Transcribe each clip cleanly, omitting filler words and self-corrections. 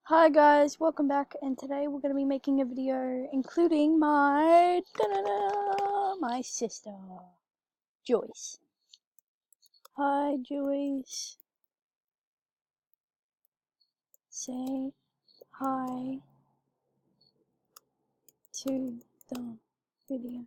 Hi guys, welcome back, and today we're going to be making a video including my sister, Joyce. Hi Joyce. Say hi to the video.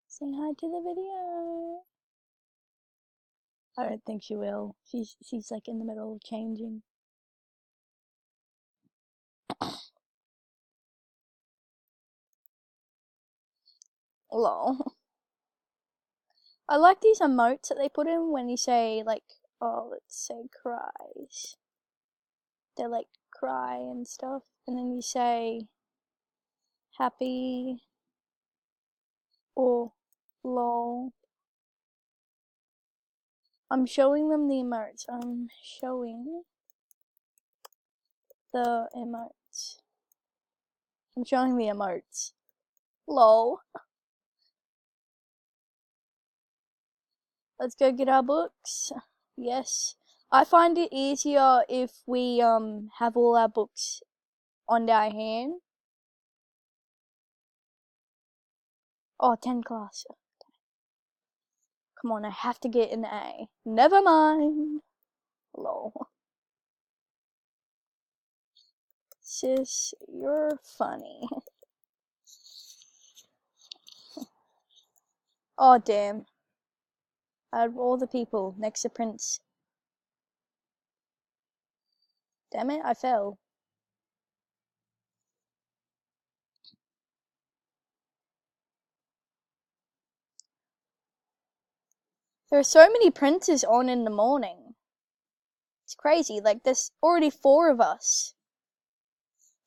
Say hi to the video. I don't think she will. She's like in the middle of changing. Lol. I like these emotes that they put in when you say like, oh, let's say cries. They like cry and stuff, and then you say happy or lol. I'm showing them the emotes. I'm showing the emotes. I'm showing the emotes. Lol. Let's go get our books. Yes. I find it easier if we have all our books on our hand. Oh, 10 class. Come on, I have to get an A. Never mind. Lol. Sis, you're funny. Oh, damn. Out of all the people next to Prince. Damn it, I fell. There are so many princes on in the morning. It's crazy. Like, there's already 4 of us.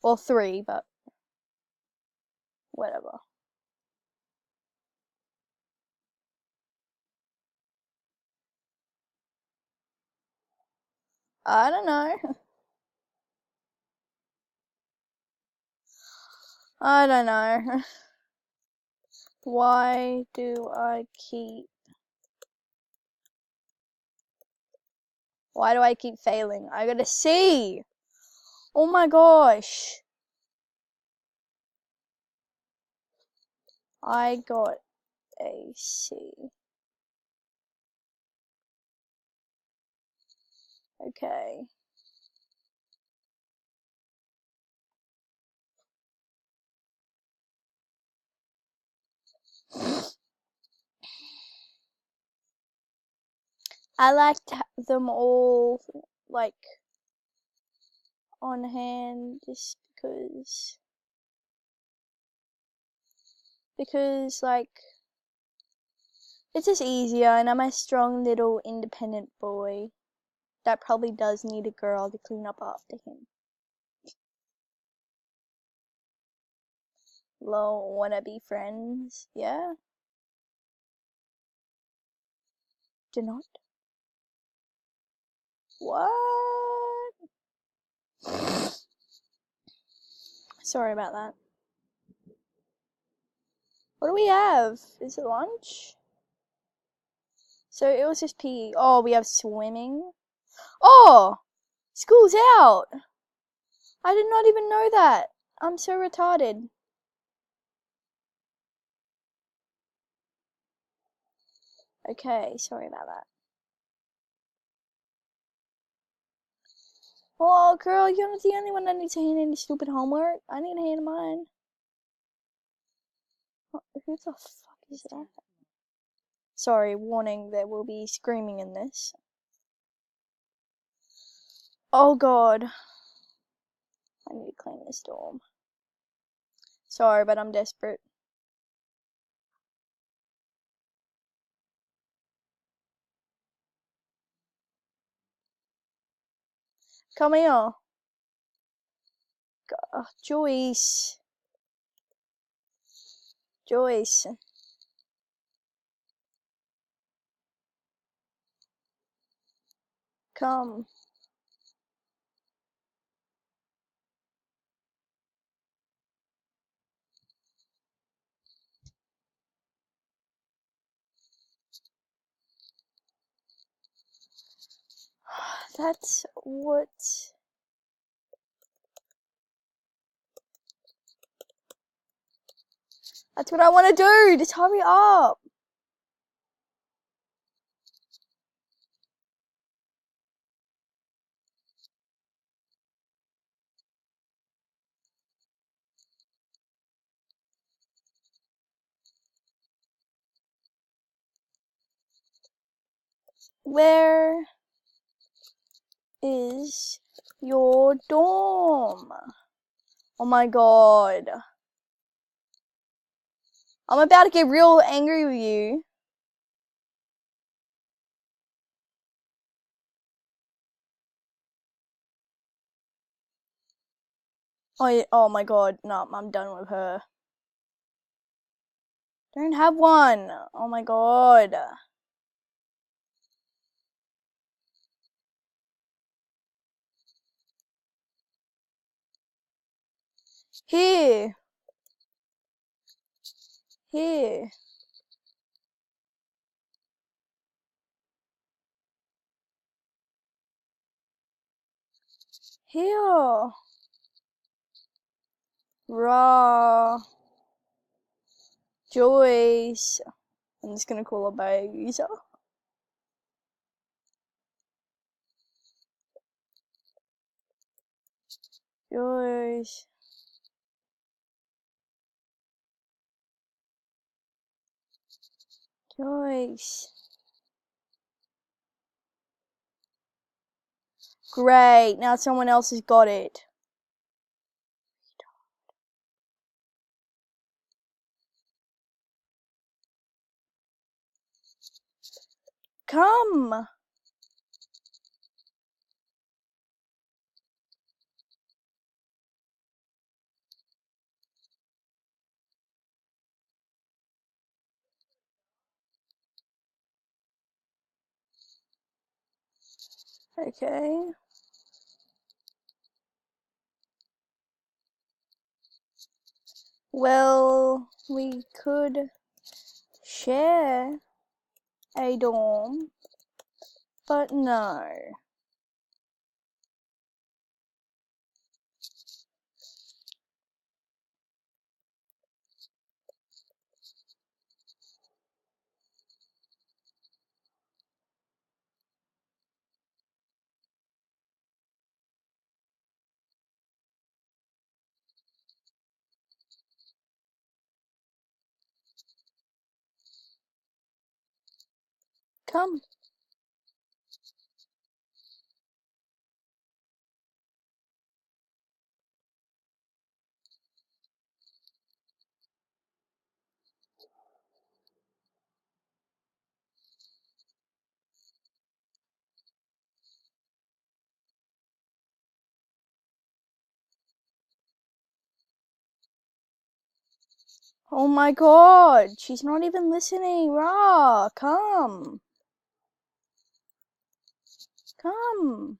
Well, 3, but whatever. I don't know. I don't know. Why do I keep failing? I got a C. Oh my gosh. I got a C. Okay. I like to have them all, like, on hand just because like, it's just easier, and I'm a strong little independent boy that probably does need a girl to clean up after him. Lol, wanna be friends? Yeah? Do not? What? Sorry about that. What do we have? Is it lunch? So it was just PE. Oh, we have swimming. Oh! School's out! I did not even know that. I'm so retarded. Okay, sorry about that. Oh, girl, you're not the only one that needs to hand in the stupid homework. I need to hand mine. Who the fuck is that? Sorry, warning, there will be screaming in this. Oh god. I need to clean this dorm. Sorry, but I'm desperate. Come here. Joyce. Joyce. Come. That's what That's what I want to do. Just hurry up. Where is your dorm? Oh my god. I'm about to get real angry with you. Oh, yeah, oh my god. No, I'm done with her. Don't have one. Oh my god. Here. Here. Here. Raw. Joyce. I'm just gonna call her Baser. Joyce. Joyce. Great. Now someone else has got it. Come. Okay. Well, we could share a dorm, but no. Come. Oh my god, she's not even listening. Rah, come. Come.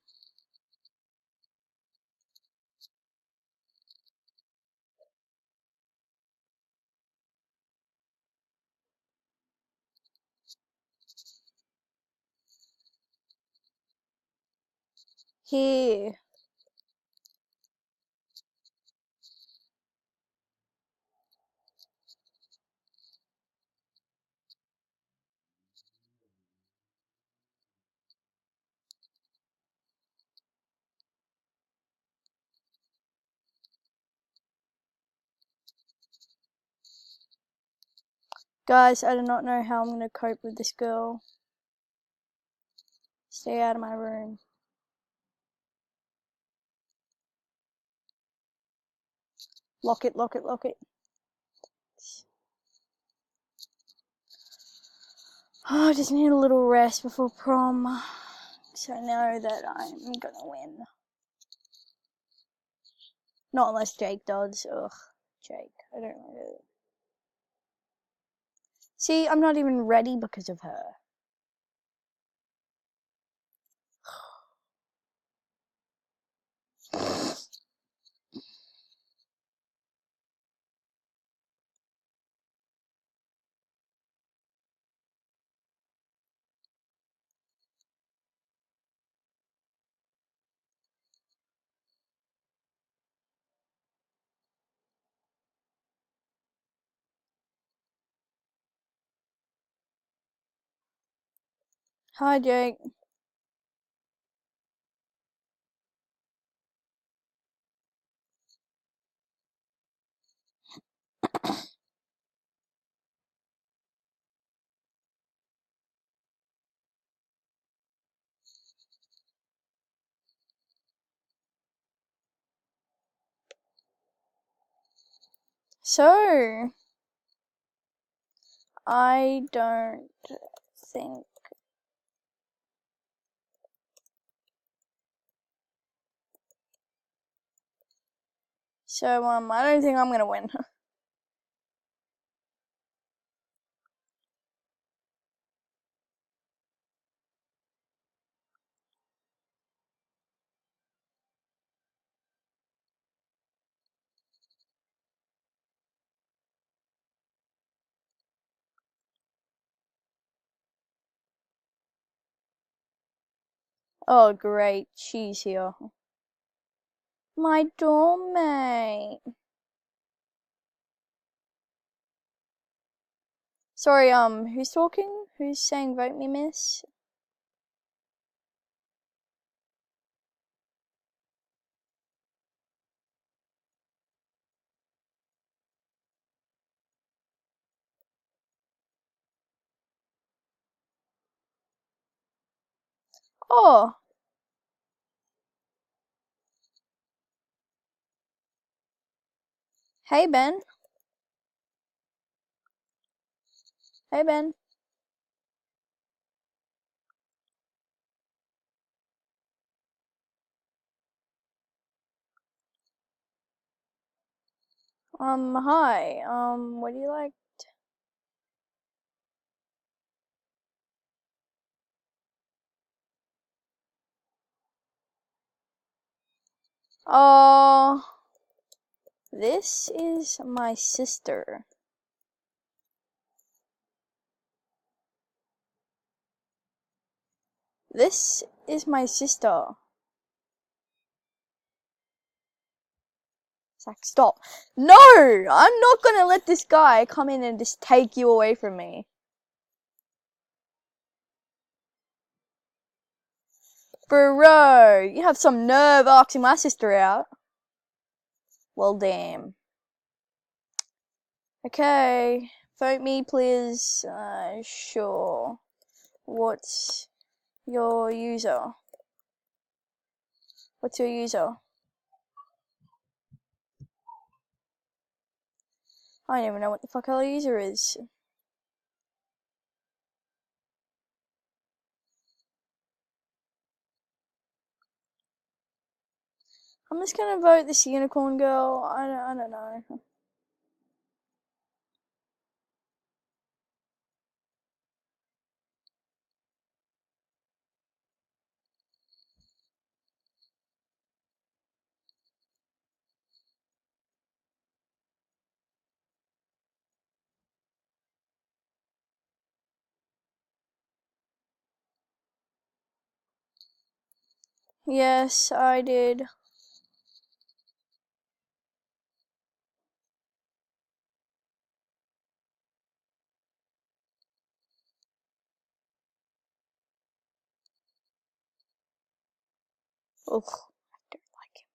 Here. Guys, I do not know how I'm gonna cope with this girl. Stay out of my room. Lock it, lock it, lock it. Oh, I just need a little rest before prom. So I know that I'm gonna win. Not unless Jake does. Ugh, Jake. I don't know. See, I'm not even ready because of her. Hi, Jake. So, I don't think. So, I don't think I'm gonna win. Oh, great. She's here. My doormate. Sorry, who's talking? Who's saying vote me, miss? Oh, hey, Ben. Hey, Ben. Hi. What do you like? Oh, this is my sister. This is my sister. Zach, stop. No! I'm not gonna let this guy come in and just take you away from me. Bro, you have some nerve asking my sister out. Well, damn. Okay, vote me, please. Sure. What's your user? What's your user? I don't even know what the fuck our user is. I'm just gonna vote this unicorn girl. I don't know. Yes, I did. Ugh, I don't like him.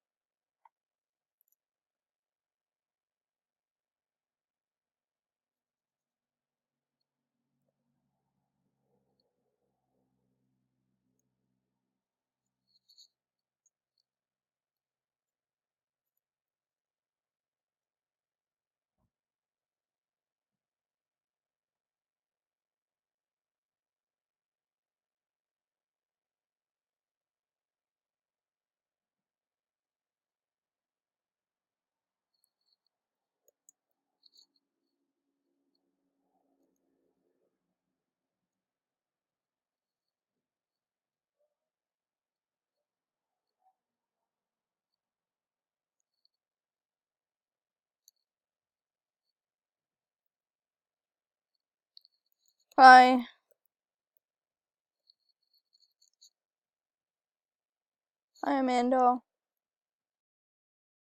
Hi, I'm Amanda.